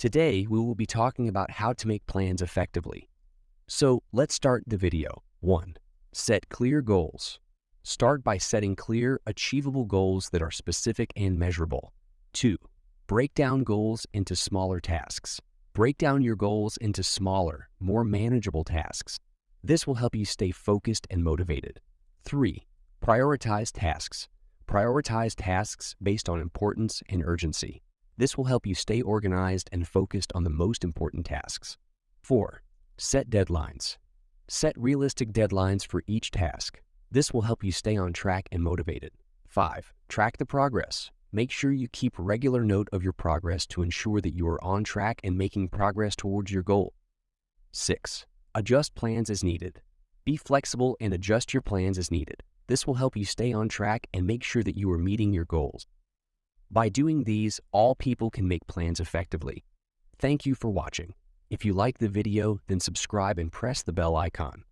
Today, we will be talking about how to make plans effectively. So let's start the video. 1. Set clear goals. Start by setting clear, achievable goals that are specific and measurable. 2. Break down goals into smaller tasks. Break down your goals into smaller, more manageable tasks. This will help you stay focused and motivated. 3. Prioritize tasks. Prioritize tasks based on importance and urgency. This will help you stay organized and focused on the most important tasks. 4. Set deadlines. Set realistic deadlines for each task. This will help you stay on track and motivated. 5. Track the progress. Make sure you keep regular note of your progress to ensure that you are on track and making progress towards your goal. 6. Adjust plans as needed. Be flexible and adjust your plans as needed. This will help you stay on track and make sure that you are meeting your goals. By doing these, all people can make plans effectively. Thank you for watching. If you like the video, then subscribe and press the bell icon.